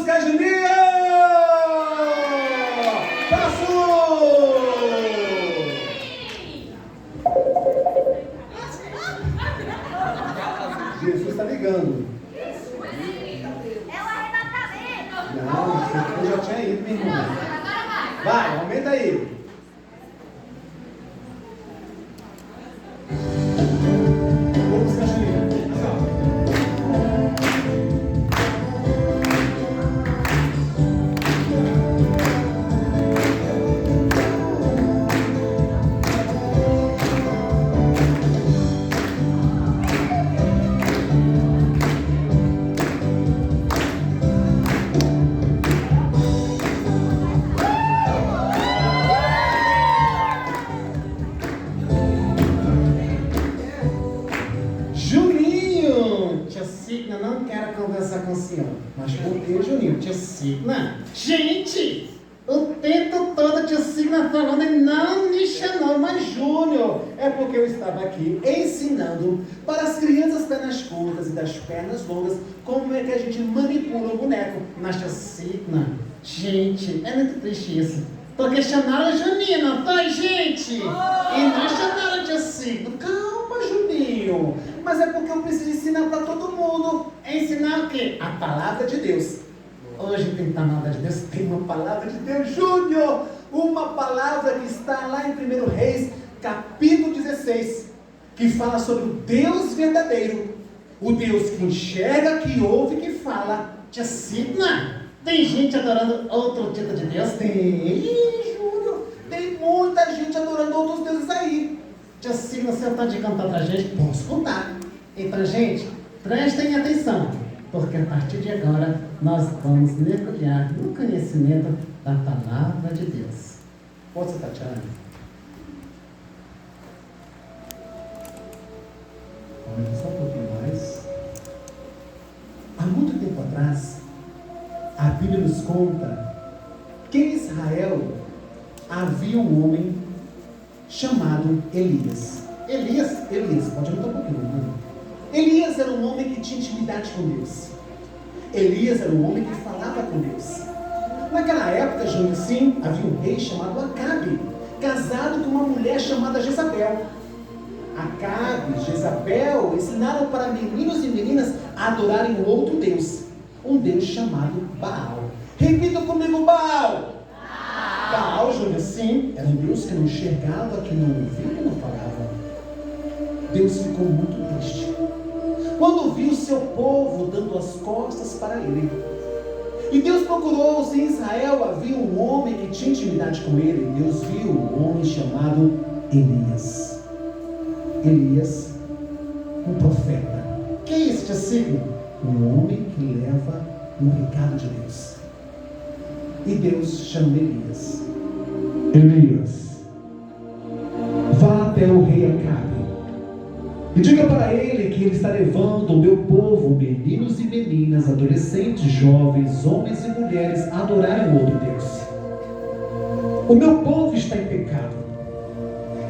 música, Juninho! Jesus está ligando. É o arrebatamento. Não, eu já tinha ido, minha irmã. Vai, aumenta aí. Vamos, Cajuninho. Juninho! Tia Signa, não quero conversar com o senhor. Mas por que, Juninho? Tia Signa? Gente! O tempo todo a tia Signa falando e não me chamou, mas Júnior, é porque eu estava aqui ensinando para as crianças pernas curtas e das pernas longas como é que a gente manipula o boneco. Mas tia Signa, gente, é muito triste isso. Porque chamaram o Juninho, não foi, gente? E não chamaram a tia Signa. Calma, Juninho. Mas é porque eu preciso ensinar para todo mundo. Ensinar o quê? A palavra de Deus. Hoje tem palavra de Deus, tem uma palavra de Deus, Júnior, uma palavra que está lá em 1 Reis, capítulo 16, que fala sobre o Deus verdadeiro, o Deus que enxerga, que ouve, que fala. Tia Signa, tem gente adorando outro tipo de Deus? Tem, Júnior, tem muita gente adorando outros deuses aí. Tia Signa, você está de cantar pra gente? Posso contar. Então, gente, prestem atenção. Porque a partir de agora nós vamos mergulhar no conhecimento da palavra de Deus. Posso, Tatiana? Olha só um pouquinho mais. Há muito tempo atrás, a Bíblia nos conta que em Israel havia um homem chamado Elias. Elias, pode aumentar um pouquinho, né? Elias era um homem que tinha intimidade com Deus. Elias era um homem que falava com Deus. Naquela época, Júnior, sim, havia um rei chamado Acabe, casado com uma mulher chamada Jezabel. Acabe e Jezabel ensinaram para meninos e meninas a adorarem um outro Deus, um Deus chamado Baal. Repita comigo, Baal. Baal, Júnior, sim, era um Deus que não enxergava, que não ouvia, que não falava. Deus ficou muito triste quando viu seu povo dando as costas para ele. E Deus procurou, se em Israel havia um homem que tinha intimidade com ele. Deus viu um homem chamado Elias. Elias, um profeta. Que é esse, tia Signa? Um homem que leva um recado de Deus. E Deus chama Elias. Elias, vá até o rei Acabe e diga para ele que ele está levando o meu povo, meninos e meninas, adolescentes, jovens, homens e mulheres, a adorarem um outro Deus. O meu povo está em pecado.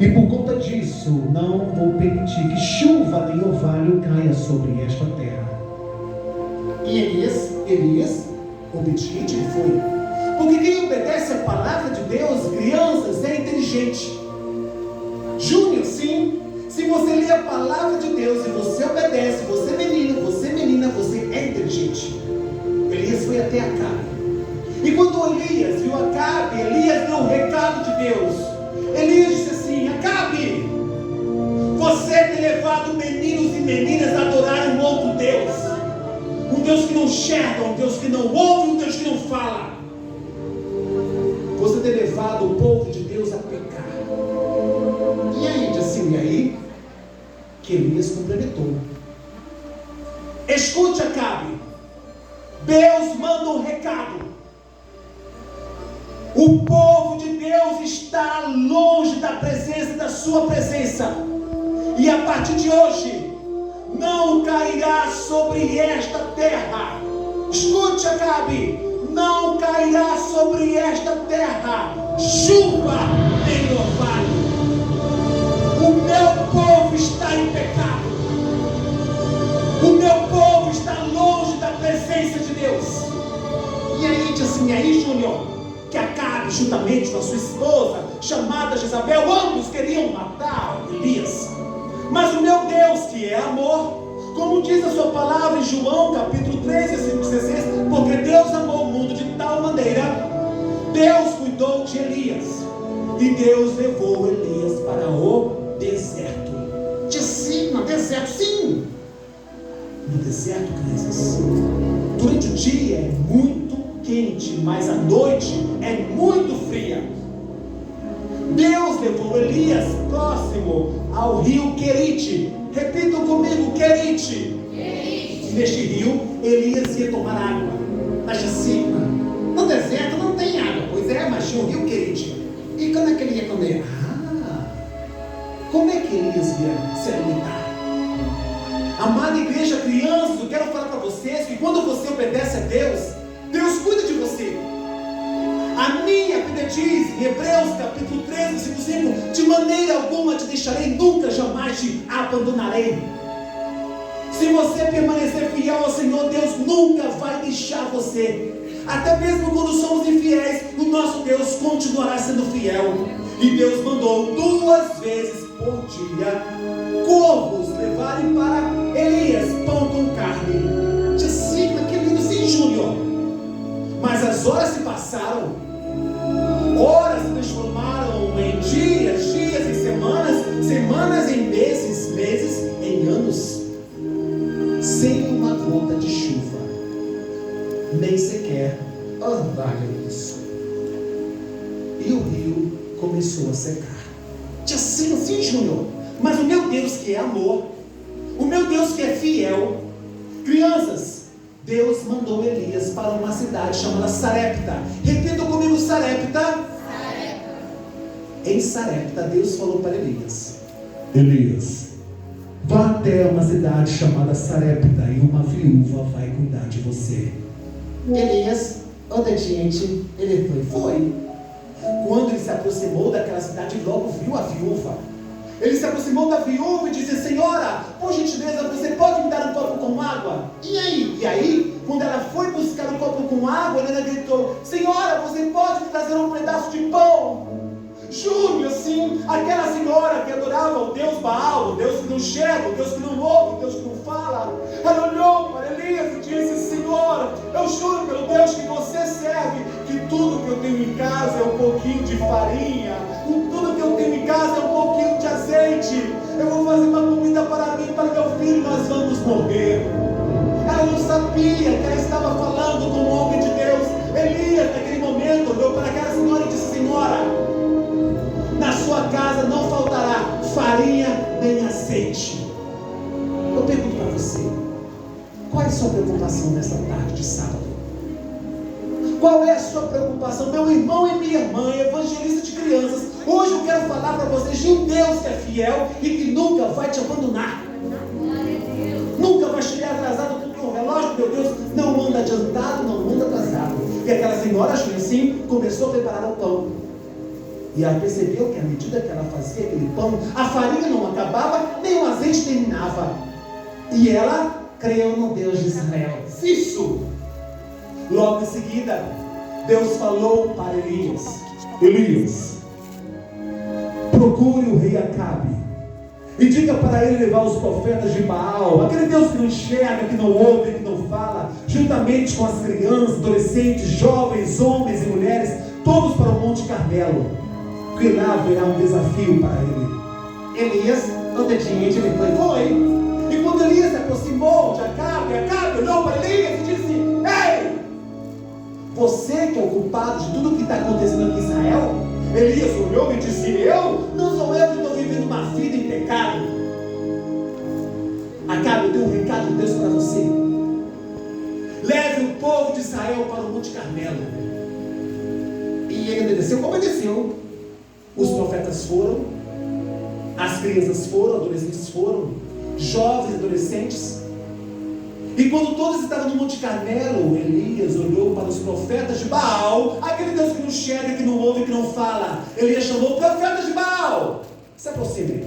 E por conta disso, não vou permitir que chuva nem orvalho caia sobre esta terra. E Elias, obediente ele foi. Porque quem obedece a palavra de Deus, crianças, é inteligente. Júnior, sim. Se você lê a palavra de Deus e você obedece, você menino, você menina, você é inteligente. Elias foi até Acabe. E quando Elias viu Acabe, Elias deu um recado de Deus. Elias disse assim: Acabe, você tem levado meninos e meninas a adorar um outro Deus. Um Deus que não enxerga, um Deus que não ouve, um Deus que não fala. Você tem levado o povo de Deus a pecar. E aí, disse assim, e aí? Que Elias complementou. Escute, Acabe. Deus manda um recado. O povo de Deus está longe da presença, da sua presença. E a partir de hoje, não cairá sobre esta terra. Escute, Acabe. Não cairá sobre esta terra chuva nem orvalho. O meu povo está em pecado. O meu povo está longe da presença de Deus. exatamente assim. E aí, Júnior, que Acabe, juntamente com a sua esposa, chamada Jezabel, ambos queriam matar Elias. Mas o meu Deus, que é amor, como diz a sua palavra em João capítulo 3, versículo 16, porque Deus amou o mundo de tal maneira, Deus cuidou de Elias, e Deus levou Elias para o deserto. No deserto, sim. No deserto, crianças, durante o dia é muito quente, mas a noite é muito fria. Deus levou Elias próximo ao rio Querite. Repitam comigo, Querite. E neste rio, Elias ia tomar água. Na Jacima, no deserto não tem água. Pois é, mas tinha o rio Querite. E como é que ele ia comer? Como é que Elias ia se alimentar? Amada igreja, crianças, eu quero falar para vocês que quando você obedece a Deus, Deus cuida de você. A minha Bíblia diz em Hebreus capítulo 13, versículo 5: de maneira alguma te deixarei, nunca jamais te abandonarei. Se você permanecer fiel ao Senhor, Deus nunca vai deixar você. Até mesmo quando somos infiéis, o nosso Deus continuará sendo fiel. E Deus mandou 2 vezes por dia corvos levarem para Elias pão com carne. Que lindo, sim, Júnior. Mas as horas se passaram, horas se transformaram em dias, dias em semanas, semanas em meses, meses em anos, sem uma gota de chuva, nem sequer orvalho isso. E o rio começou a secar. Assim, Júnior. Mas o meu Deus que é amor, o meu Deus que é fiel, crianças, Deus mandou Elias para uma cidade chamada Sarepta. Repitam comigo, Sarepta. Sarepta. Em Sarepta, Deus falou para Elias: Elias, vá até uma cidade chamada Sarepta e uma viúva vai cuidar de você. Elias, obediente, ele foi. Quando ele se aproximou daquela cidade, logo viu a viúva. Ele se aproximou da viúva e disse: Senhora, por gentileza, você pode me dar um copo com água? E aí, quando ela foi buscar um copo com água, ela gritou: Senhora, você pode me trazer um pedaço de pão? Júnior, sim, aquela senhora que adorava o Deus Baal, o Deus que não chega, o Deus que não ouve, o Deus que não fala, ela olhou para Elias e disse: Senhor, eu juro pelo Deus que você serve, que tudo que eu tenho em casa é um pouquinho de farinha, tudo que eu tenho em casa é um pouquinho de azeite, eu vou fazer uma comida para mim e para meu filho, nós vamos morrer. Ela não sabia que ela estava falando com o homem de Deus. Elias, naquele momento, olhou para aquela senhora e disse: Senhora, na sua casa não faltará farinha nem azeite. Eu pergunto para você, qual é a sua preocupação nessa tarde de sábado? Qual é a sua preocupação, meu irmão e minha irmã, evangelista de crianças? Hoje eu quero falar para vocês de um Deus que é fiel e que nunca vai te abandonar. Nunca vai chegar atrasado, porque o relógio, meu Deus, não anda adiantado, não anda atrasado. E aquela senhora, assim, começou a preparar o pão. E ela percebeu que à medida que ela fazia aquele pão, a farinha não acabava, nem o azeite terminava. E ela creu no Deus de Israel. Isso! Logo em seguida, Deus falou para Elias: Elias, procure o rei Acabe e diga para ele levar os profetas de Baal, aquele Deus que não enxerga, que não ouve, que não fala, juntamente com as crianças, adolescentes, jovens, homens e mulheres, todos para o Monte Carmelo, porque lá haverá um desafio para ele. Elias, obediente, ele foi. E quando Elias se aproximou de Acabe olhou para Elias e disse: Ei, você que é o culpado de tudo o que está acontecendo aqui em Israel? Elias olhou e disse: não sou eu que estou vivendo uma vida em pecado. Acabe, eu tenho um recado de Deus para você. Leve o povo de Israel para o Monte Carmelo. E ele obedeceu. Os profetas foram, as crianças foram, adolescentes foram, jovens, adolescentes. E quando todos estavam no Monte Carmelo, Elias olhou para os profetas de Baal, aquele Deus que não enxerga, que não ouve, que não fala. Elias chamou: profetas de Baal, se aproximem.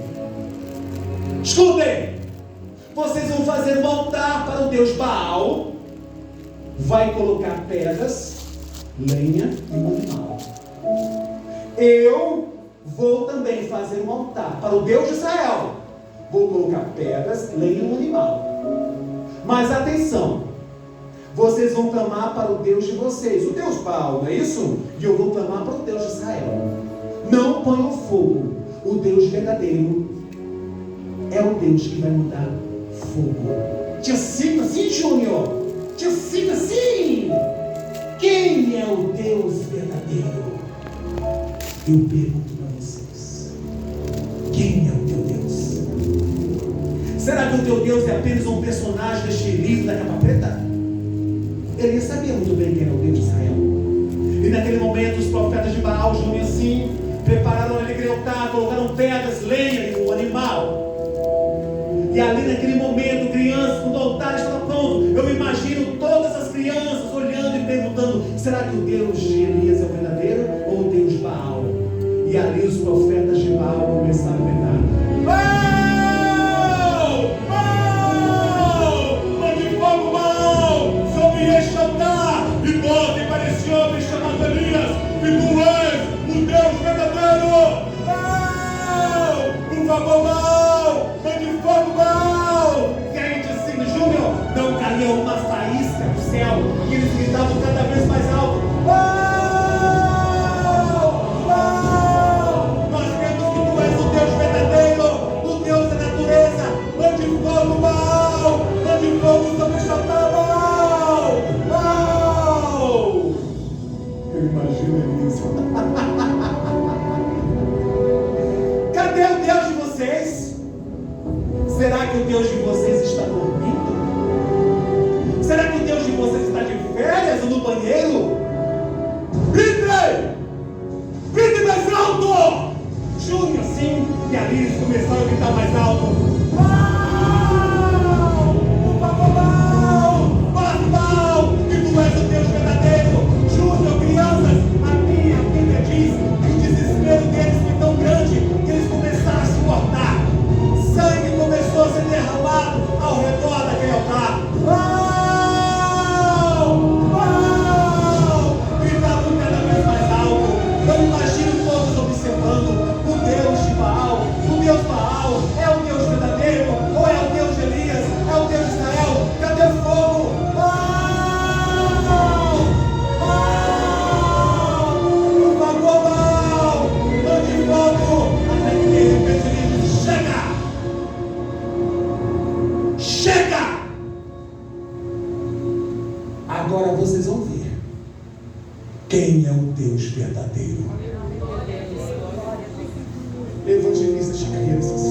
Escutem, vocês vão fazer um altar para o Deus Baal, vai colocar pedras lenha e um animal. Eu vou também fazer um altar para o Deus de Israel. Vou colocar pedras, lenha e um animal. Mas atenção, vocês vão clamar para o Deus de vocês, o Deus Baal, não é isso? E eu vou clamar para o Deus de Israel. Não ponham fogo. O Deus verdadeiro é o Deus que vai mudar fogo. Te cita assim, Júnior? Te cita assim? Quem é o Deus verdadeiro? Eu pergunto para vocês: quem é o teu Deus? Será que o teu Deus é apenas um personagem deste livro da capa preta? Ele sabia muito bem quem era o Deus de Israel. E naquele momento os profetas de Baal, Júnior, assim, prepararam aquele altar, colocaram pedras, lenha e um animal. E ali naquele momento, crianças, quando o altar estava pronto, eu imagino todas as crianças olhando e perguntando: será que o Deus de Elias é o verdadeiro ou o Deus de Baal? E ali os profetas de Baal começaram a gritar: Baal! Baal! Mande fogo, Baal! Sobre este altar! E volta e para esse homem chamado Elias, que tu és o Deus verdadeiro! Baal! Por favor, Baal! Mande fogo, Baal! E aí diz assim: Júnior, não caía uma faísca do céu, e eles gritavam cada vez mais alto: Baal! Baal! Nós cremos que tu és o Deus verdadeiro, o Deus da natureza. Mande fogo, Baal! Mande fogo sobre este altar, Baal! Baal! Eu imagino isso. Cadê o Deus de vocês? Será que o Deus de vocês está dormindo? Será que o Deus de vocês está de férias ou no banheiro? Grite! Grite mais alto! Júnior, sim. E ali eles começaram a gritar mais alto: Baal! Por favor, Baal! Fala, Baal, que tu és o Deus verdadeiro. Júnior, crianças, a minha Bíblia diz que o desespero deles foi tão grande que eles começaram a se cortar. Sangue começou a ser derramado ao redor daquele altar. Baal! Baal! Gritavam cada vez mais alto. Eu imagino todos observando: o Deus de Baal, o Deus Baal, é o Deus verdadeiro? Ou é o Deus de Elias? É o Deus de Israel? Cadê o fogo? Baal! Baal! Por favor, Baal! Mande fogo! Até que de repente ele diz: chega! Chega! Agora vocês vão ver quem é o Deus verdadeiro. Evangelistas de crianças,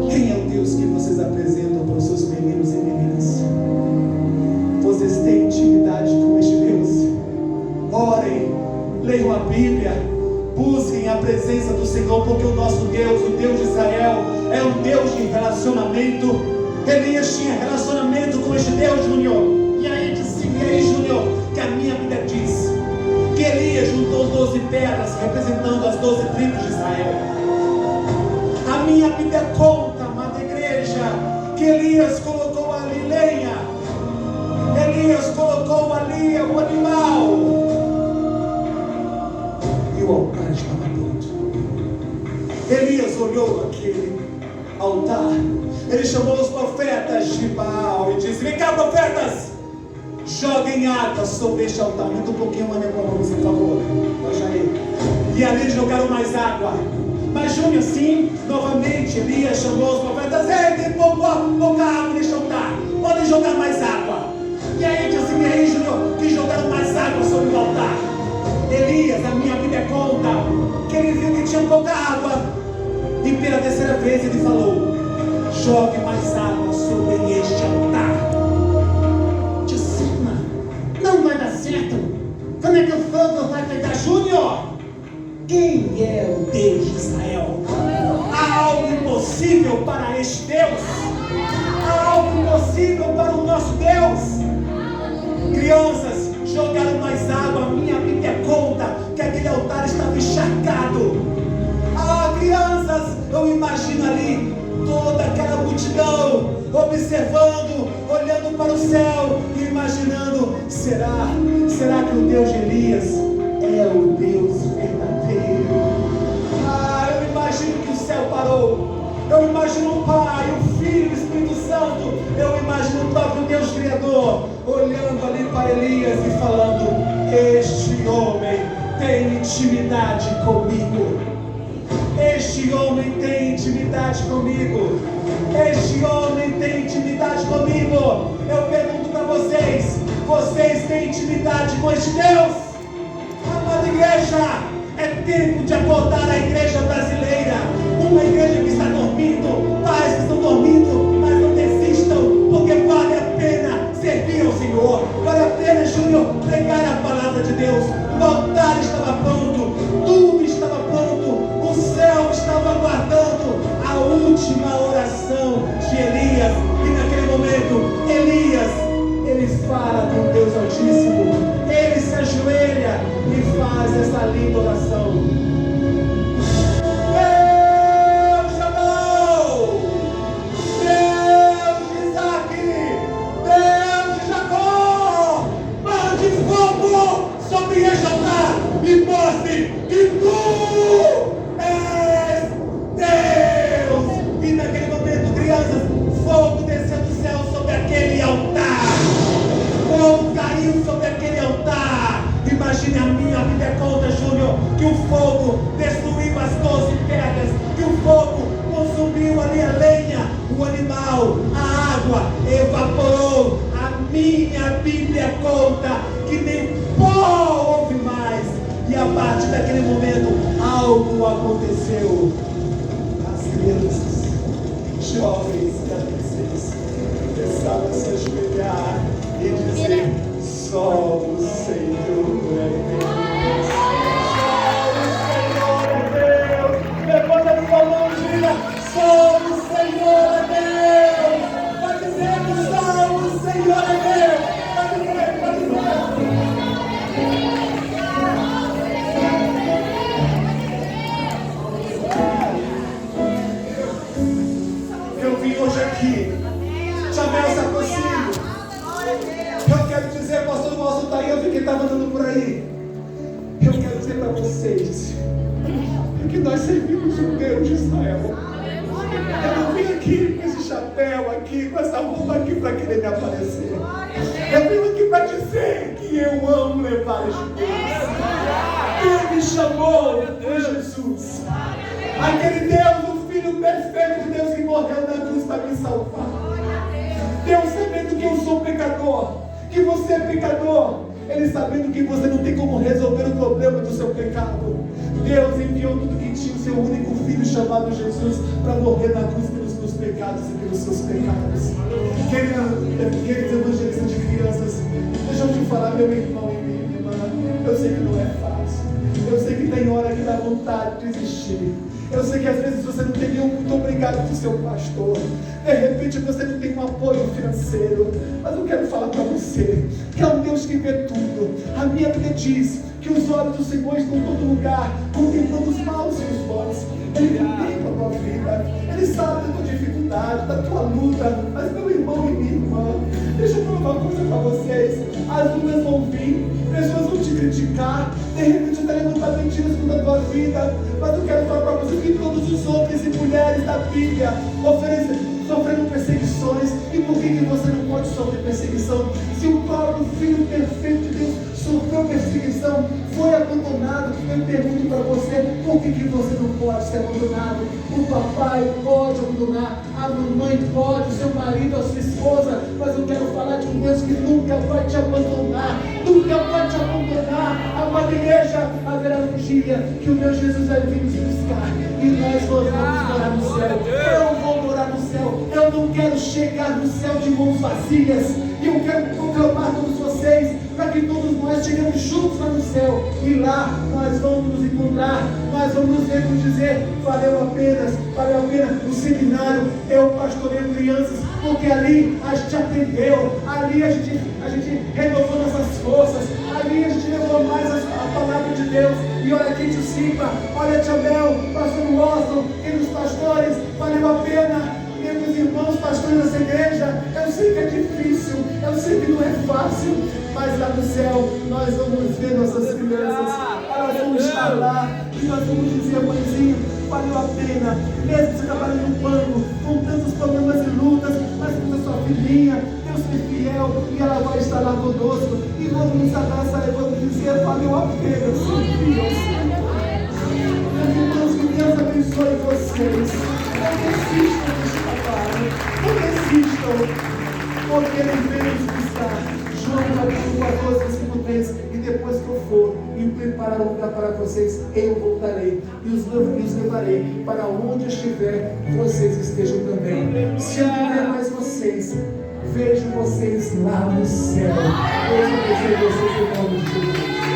quem é o Deus que vocês apresentam para os seus meninos e meninas? Vocês têm intimidade com este Deus? Orem, leiam a Bíblia, busquem a presença do Senhor, porque o nosso Deus, o Deus de Israel, é um Deus de relacionamento. Elias tinha relacionamento com este Deus, Júnior. E aí Júnior, que a minha Bíblia diz que Elias juntou 12 pedras representando as 12 tribos de Israel. A minha Bíblia conta, amada igreja, que Elias colocou ali lenha, Elias colocou ali o animal, e o altar estava pronto. Elias olhou aquele altar, ele chamou os profetas de Baal e disse: vem cá, profetas, joguem água sobre este altar. Aumenta um pouquinho, mané, para você, por favor. E ali eles jogaram mais água. Mas Júnior, sim, novamente Elias chamou os profetas: ei, tem pouca água neste altar, podem jogar mais água. E aí diz assim: e aí, Júnior, que jogaram mais água sobre o altar. Elias, a minha Bíblia conta que ele viu que tinha pouca água, e pela terceira vez ele falou: jogue mais água sobre este altar. De cima, não vai dar certo. Como é que o fogo vai pegar? Júnior, quem é o Deus de Israel? Há algo impossível para este Deus? Há algo impossível para o nosso Deus? Crianças, jogaram mais água. A minha Bíblia conta que aquele altar estava encharcado. Crianças, eu imagino ali toda aquela multidão observando, olhando para o céu, e imaginando, será que o Deus de Elias é o Deus verdadeiro? Eu imagino que o céu parou. Eu imagino o Pai, o Filho, o Espírito Santo. Eu imagino o próprio Deus Criador olhando ali para Elias e falando: este homem tem intimidade comigo. Este homem tem intimidade comigo. Este homem tem intimidade comigo. Eu pergunto para vocês: vocês têm intimidade com este Deus? Amada igreja, é tempo de acordar a igreja brasileira. Uma igreja que está dormindo, pais que estão dormindo, mas não desistam, porque vale a pena servir ao Senhor. Vale a pena, Júnior, pregar a palavra de Deus. O altar estava pronto, tudo estava pronto, o céu estava aguardando a última oração de Elias. E naquele momento, Elias, ele fala com Deus Altíssimo, ele se ajoelha e faz essa linda oração. E mostre que tu és Deus. E naquele momento, crianças, fogo desceu do céu sobre aquele altar. Fogo caiu sobre aquele altar. Imagine a minha conta, Júnior, que o fogo destruiu as 12 pedras, que o fogo consumiu ali a lenha, o animal, a água evaporou. A minha Bíblia conta que nem pó houve mais. E a partir daquele momento, algo aconteceu. As crianças, jovens e adolescentes começaram a se ajoelhar e dizer: só o Senhor é Deus. Só o Senhor é Deus. Levanta a tua mão e diga: só o Senhor é Deus. Vai dizendo: só o Senhor é Deus. Vai dizer, vai dizer. Hoje aqui, Jamel se aproxima. Eu quero dizer, pastor nosso está aí, eu vi que ele estava andando por aí. Eu quero dizer para vocês que nós servimos um Deus de Israel. Eu não vim aqui com esse chapéu aqui, com essa roupa aqui para querer me aparecer. Eu vim aqui para dizer que eu amo levar este Deus. Quem me chamou foi Jesus. Aquele Deus, o Filho perfeito de Deus que morreu na cruz para me salvar. Deus sabendo que eu sou pecador, que você é pecador, Ele sabendo que você não tem como resolver o problema do seu pecado. Deus enviou tudo que tinha, o seu único Filho chamado Jesus, para morrer na cruz pelos meus pecados e pelos seus pecados. Queridos evangelistas de crianças, deixa eu te falar, meu irmão e minha irmã, eu sei que não é fácil. Eu sei que tem hora que dá vontade de desistir. Eu sei que às vezes você não tem nenhum muito obrigado do seu pastor. De repente você não tem um apoio financeiro. Mas eu quero falar para você que é um Deus que vê tudo. A minha Bíblia diz que os olhos do Senhor estão em todo lugar, contemplando os maus e os bons. Ele contempla a tua vida. Ele sabe da tua dificuldade, da tua luta. Mas meu irmão e minha irmã, deixa eu falar uma coisa para vocês. As lutas vão vir, pessoas vão te criticar, de repente até levantar mentiras contra a tua vida. Mas eu quero falar para você que todos os homens e mulheres da Bíblia sofrendo perseguições. E por que você não pode sofrer perseguição? Se o próprio Filho perfeito de Deus sofreu perseguição, foi abandonado, eu pergunto para você, por que você não pode ser abandonado? O papai pode abandonar, a mamãe pode, o seu marido, a sua esposa, mas eu quero falar de um Deus que nunca vai te abandonar, nunca vai te abandonar. Amada igreja, haverá um dia que o meu Jesus vai vir nos buscar e nós vamos morar no céu. Eu vou morar no céu, eu não quero chegar no céu de mãos vazias, e eu quero proclamar a todos vocês, para que todos nós chegamos juntos lá no céu, e lá nós vamos nos encontrar, nós vamos nos ver e dizer: valeu a pena o seminário, eu pastorei crianças, porque ali a gente aprendeu, ali a gente renovou nossas forças, ali a gente levou mais a palavra de Deus. E olha quem te cita, olha Jamel, pastor Washington, queridos pastores, valeu a pena. Meus irmãos pastores dessa igreja, eu sei que é difícil, Eu sei que não é fácil, mas lá no céu nós vamos ver nossas crianças. Elas vão estar lá e nós vamos dizer, mãezinha, valeu a pena. Mesmo você trabalhando no banco, com tantos problemas e lutas, mas com a sua filhinha, Deus é fiel e ela vai estar lá conosco. E vamos nos abraçar e vamos dizer, valeu a pena, seu Deus. Meus irmãos, que Deus abençoe vocês. Não desistam deste trabalho. Não desistam, porque Ele veio nos buscar. João capítulo 14, versículo 3. E depois que eu for e preparar um lugar para vocês, eu voltarei e os levarei para onde estiver, vocês estejam também. Se eu não ver mais vocês, vejo vocês lá no céu. Deus abençoe vocês em nome de Jesus.